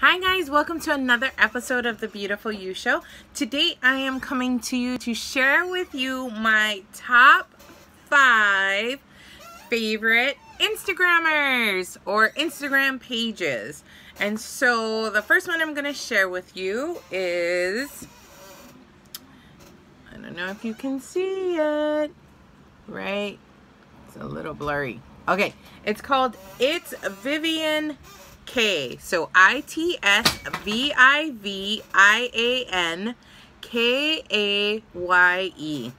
Hi guys, welcome to another episode of the Beautiful You Show. Today I am coming to you to share with you my top 5 favorite Instagrammers or Instagram pages. And so the first one I'm going to share with you is, I don't know if you can see it, right? It's a little blurry. Okay, it's called It's Vivian K. So ItsVivianKaye.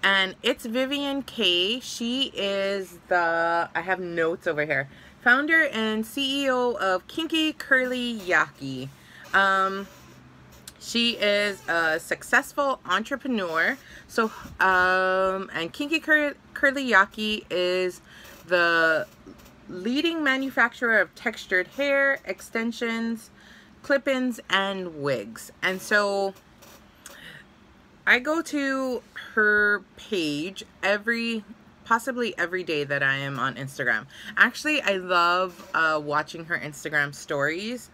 And it's Vivian K. She is the, I have notes over here, founder and CEO of KinkyCurlyYaki. She is a successful entrepreneur. So, and KinkyCurlyYaki is the leading manufacturer of textured hair, extensions, clip-ins, and wigs. And so I go to her page possibly every day that I am on Instagram. Actually, I love watching her Instagram stories.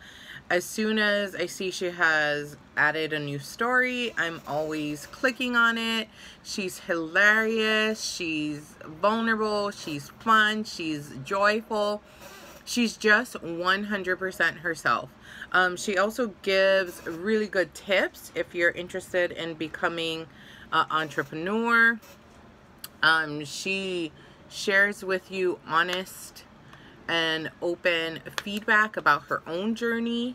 As soon as I see she has added a new story, I'm always clicking on it. She's hilarious, she's vulnerable, she's fun, she's joyful. She's just 100% herself. She also gives really good tips if you're interested in becoming an entrepreneur. She shares with you honest and open feedback about her own journey.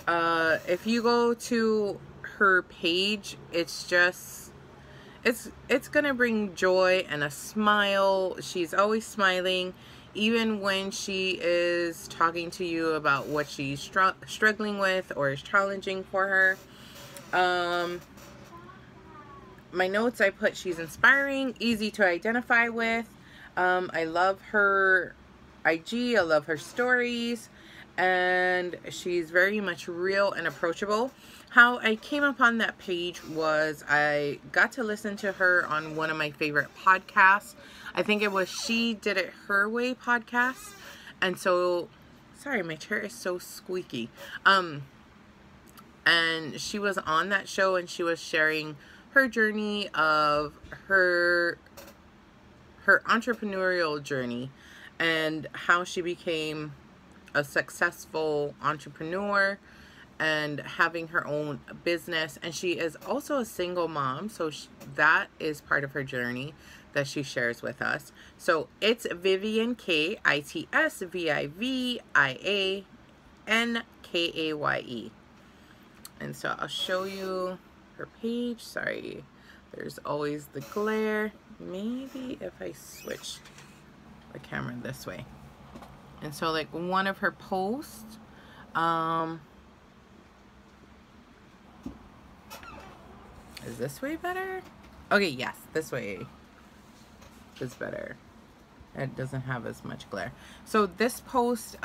If you go to her page, it's gonna bring joy and a smile. She's always smiling, even when she is talking to you about what she's struggling with or is challenging for her. My notes, I put she's inspiring, easy to identify with. I love her IG, I love her stories, and she's very much real and approachable. How I came upon that page was I got to listen to her on one of my favorite podcasts. I think it was She Did It Her Way podcast. And so, sorry, my chair is so squeaky. And she was on that show and she was sharing her journey of her entrepreneurial journey and how she became a successful entrepreneur and having her own business. And she is also a single mom, so that is part of her journey that she shares with us. So it's Vivian K, ItsVivianKaye. And so I'll show you her page. Sorry, there's always the glare. Maybe if I switch the camera this way. And so like one of her posts, is this way better? Okay, yes, this way is better. It doesn't have as much glare. So this post,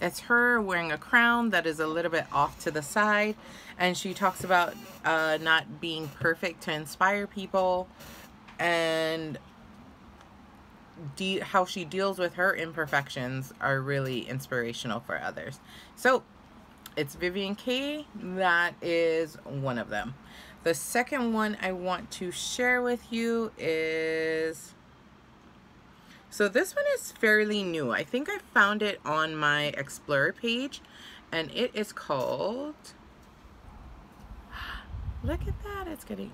it's her wearing a crown that is a little bit off to the side, and she talks about not being perfect to inspire people, and how she deals with her imperfections are really inspirational for others. So it's Vivian K. That is one of them. The second one I want to share with you is, so this one is fairly new. I think I found it on my Explorer page, and it is called, look at that, it's getting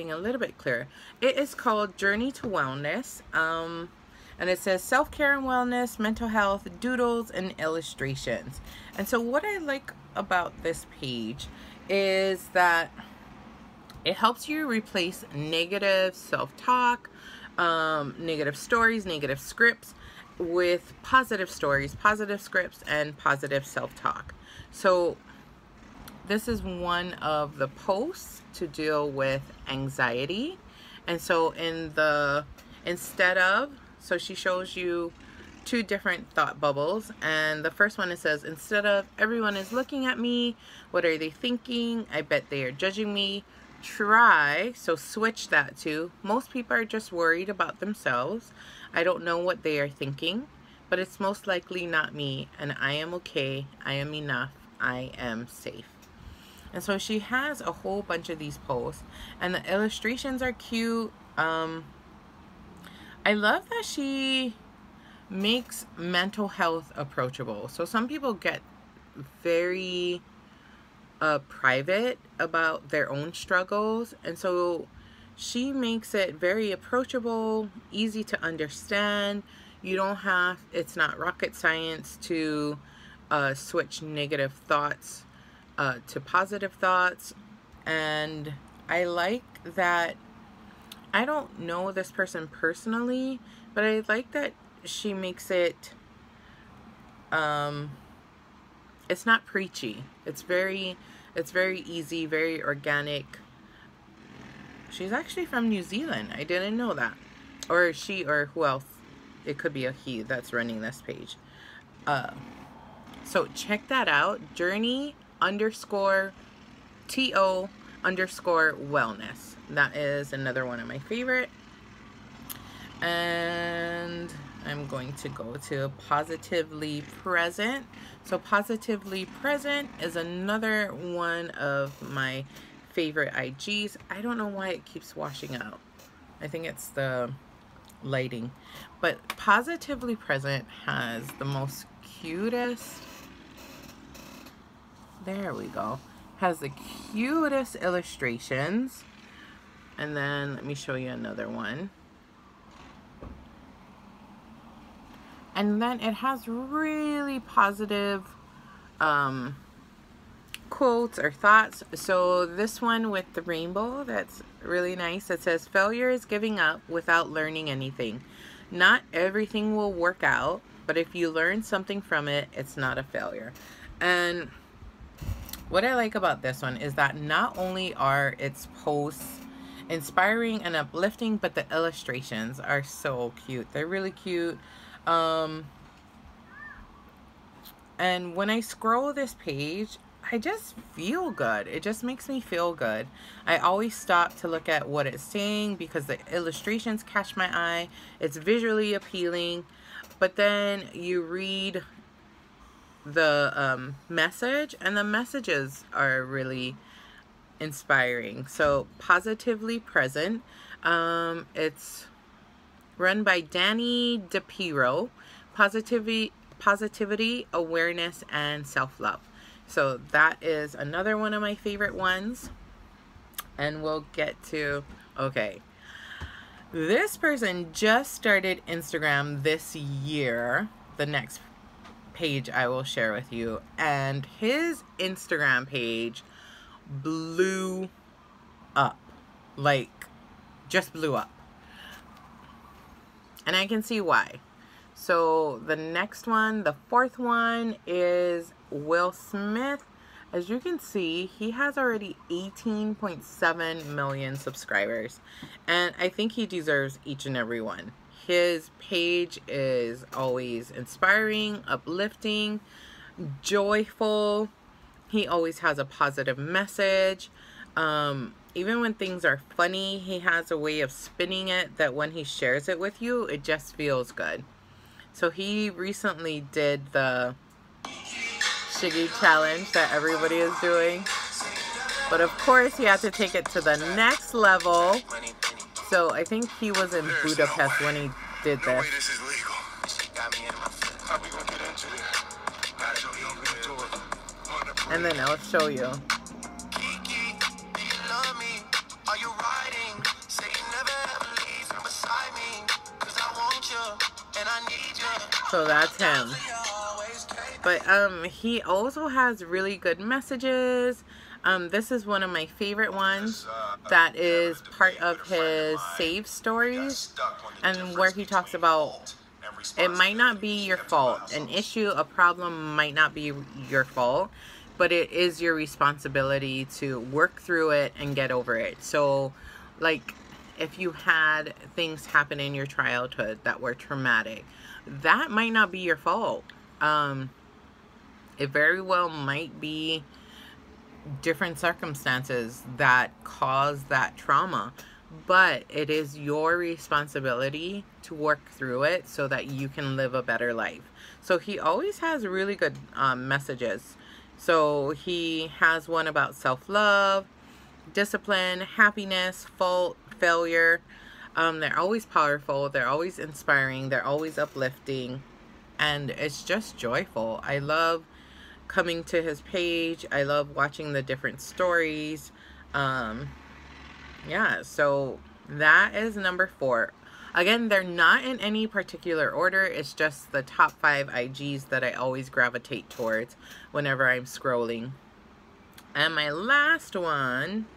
a little bit clearer. It is called Journey to Wellness, and it says self-care and wellness, mental health, doodles, and illustrations. And so what I like about this page is that it helps you replace negative self-talk, negative stories, negative scripts with positive stories, positive scripts, and positive self-talk. So this is one of the posts to deal with anxiety. And so so she shows you 2 different thought bubbles. And the first one, it says, instead of everyone is looking at me, what are they thinking? I bet they are judging me. So switch that to, most people are just worried about themselves. I don't know what they are thinking. but it's most likely not me, and I am okay. I am enough. I am safe. And so she has a whole bunch of these posts, and the illustrations are cute. I love that she makes mental health approachable. So some people get very private about their own struggles, and so she makes it very approachable, easy to understand. You don't have, it's not rocket science to switch negative thoughts to positive thoughts. And I like that. I don't know this person personally, but I like that she makes it, it's not preachy. It's very easy, very organic. She's actually from New Zealand. I didn't know that. Or she, or who else? It could be a he that's running this page. So check that out. Journey_TO_wellness. That is another one of my favorite. And I'm going to go to Positively Present. So Positively Present is another one of my favorite IGs. I don't know why it keeps washing out. I think it's the lighting. But Positively Present has the most cutest, there we go, has the cutest illustrations. And then let me show you another one. And then it has really positive quotes or thoughts. So this one with the rainbow, that's really nice. It says, failure is giving up without learning anything. Not everything will work out, but if you learn something from it, it's not a failure. And what I like about this one is that not only are its posts inspiring and uplifting, but the illustrations are so cute. They're really cute. And when I scroll this page, I just feel good. It just makes me feel good. I always stop to look at what it's saying because the illustrations catch my eye. It's visually appealing. But then you read the message, and the messages are really inspiring. So Positively Present. It's run by Danny DePiro. Positivity, awareness, and self-love. So that is another one of my favorite ones. And we'll get to, okay, this person just started Instagram this year. The next page I will share with you, and his Instagram page blew up, like just blew up, and I can see why. So the next one, the fourth one, is WillSmith. As you can see, he has already 18.7 million subscribers, and I think he deserves each and every one. His page is always inspiring, uplifting, joyful. He always has a positive message. Even when things are funny, he has a way of spinning it that when he shares it with you, it just feels good. So he recently did the Shiggy challenge that everybody is doing. But of course, he had to take it to the next level. So I think he was in Budapest when he did this. And then I'll show you. So that's him. But he also has really good messages. This is one of my favorite ones that is part of his save stories, and where he talks about it might not be your fault. An issue, a problem might not be your fault, but it is your responsibility to work through it and get over it. So like if you had things happen in your childhood that were traumatic, that might not be your fault. It very well might be different circumstances that cause that trauma, but it is your responsibility to work through it so that you can live a better life. So he always has really good messages. So he has one about self-love, discipline, happiness, fault, failure. They're always powerful. They're always inspiring. They're always uplifting. And it's just joyful. I love coming to his page. I love watching the different stories. Yeah, so that is number 4. Again, they're not in any particular order. It's just the top 5 IGs that I always gravitate towards whenever I'm scrolling. And my last one,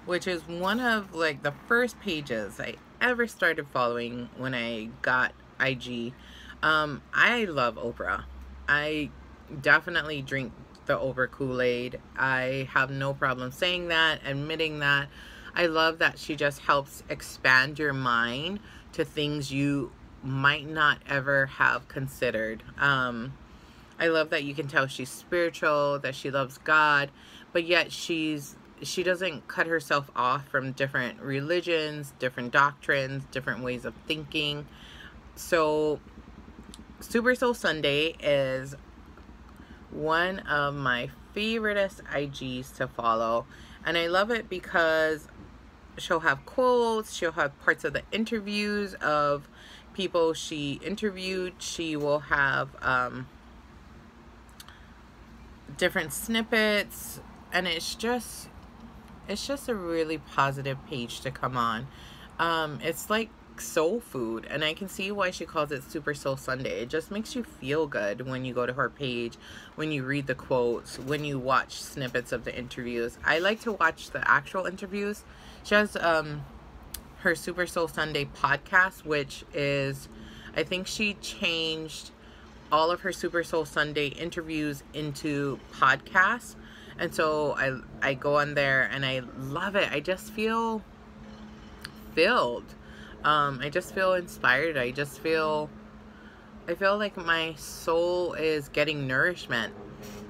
which is one of like the first pages I ever started following when I got IG. I love Oprah. I definitely drink the Oprah Kool-Aid. I have no problem saying that, admitting that. I love that she just helps expand your mind to things you might not ever have considered. I love that you can tell she's spiritual, that she loves God, but yet she doesn't cut herself off from different religions, different doctrines, different ways of thinking. So Supersoul Sunday is one of my favoriteest IGs to follow, and I love it because she'll have quotes, she'll have parts of the interviews of people she interviewed, she will have different snippets, and it's just a really positive page to come on. It's like soul food, and I can see why she calls it Super Soul Sunday. It just makes you feel good when you go to her page, when you read the quotes, when you watch snippets of the interviews. I like to watch the actual interviews. She has her Super Soul Sunday podcast, which is, I think she changed all of her Super Soul Sunday interviews into podcasts, and so I go on there and I love it. I just feel filled. I just feel inspired. I feel like my soul is getting nourishment.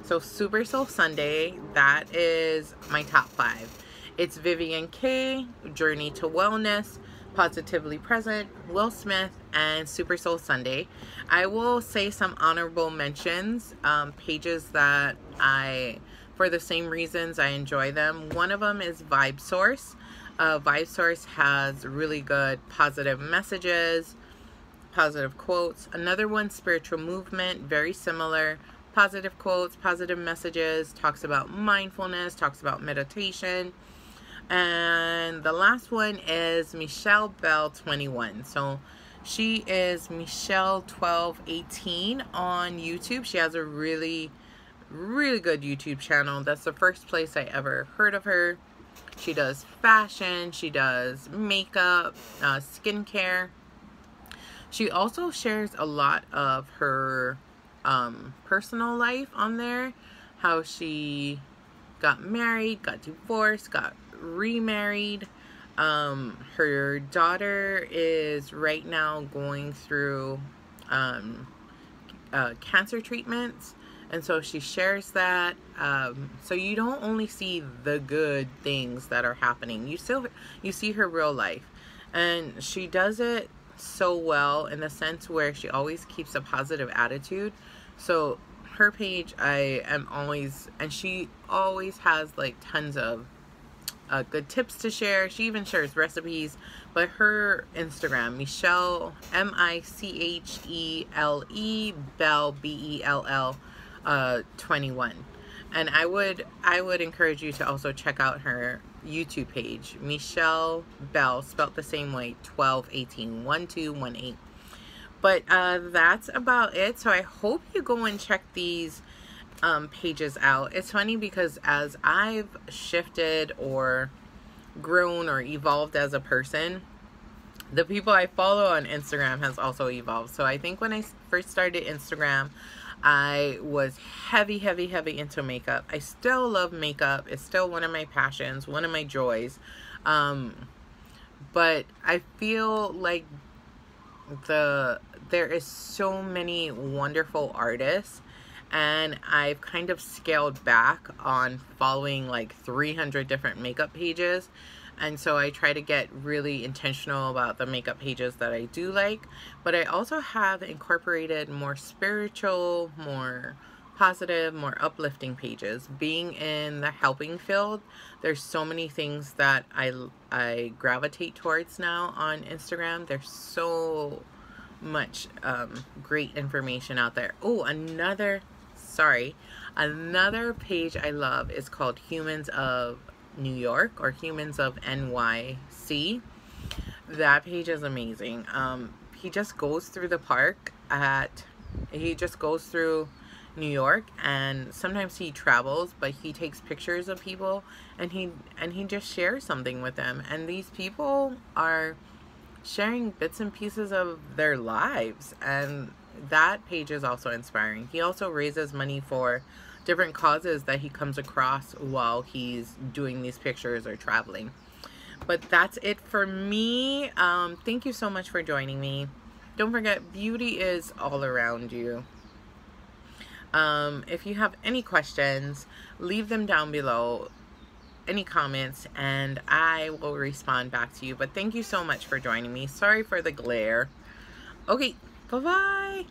So Super Soul Sunday, that is my top 5. It's Vivian K, Journey to Wellness, Positively Present, WillSmith, and Super Soul Sunday. I will say some honorable mentions, pages that for the same reasons I enjoy them. One of them is Vybesource. Vybesource has really good positive messages, positive quotes. Another one, Spiritualmovement, very similar. Positive quotes, positive messages, talks about mindfulness, talks about meditation. And the last one is Michelle Bell 21. So she is Michelle1218 on YouTube. She has a really, really good YouTube channel. That's the first place I ever heard of her. She does fashion, she does makeup, skincare. She also shares a lot of her personal life on there. How she got married, got divorced, got remarried. Her daughter is right now going through cancer treatments. And so she shares that. So you don't only see the good things that are happening. You see her real life. And she does it so well in the sense where she always keeps a positive attitude. So her page, and she always has like tons of good tips to share. She even shares recipes. But her Instagram, Michelle, Michele, Bell, Bell, 21. And I would encourage you to also check out her YouTube page, Michelle Bell, spelt the same way, 1218, 1218. But that's about it. So I hope you go and check these pages out. It's funny because as I've shifted or grown or evolved as a person, the people I follow on Instagram has also evolved. So I think when I first started Instagram, I was heavy into makeup. I still love makeup. It's still one of my passions, one of my joys. But I feel like there is so many wonderful artists, and I've kind of scaled back on following like 300 different makeup pages. And so I try to get really intentional about the makeup pages that I do like. But I also have incorporated more spiritual, more positive, more uplifting pages. Being in the helping field, there's so many things that I gravitate towards now on Instagram. There's so much great information out there. Oh, another page I love is called Humans of New York, or Humans of NYC. That page is amazing. He just goes through the park he just goes through New York, and sometimes he travels, but he takes pictures of people, and he just shares something with them, and these people are sharing bits and pieces of their lives, and that page is also inspiring. He also raises money for different causes that he comes across while he's doing these pictures or traveling. But that's it for me. Thank you so much for joining me. Don't forget, beauty is all around you. If you have any questions, leave them down below, any comments, and I will respond back to you. But thank you so much for joining me. Sorry for the glare. Okay, bye-bye.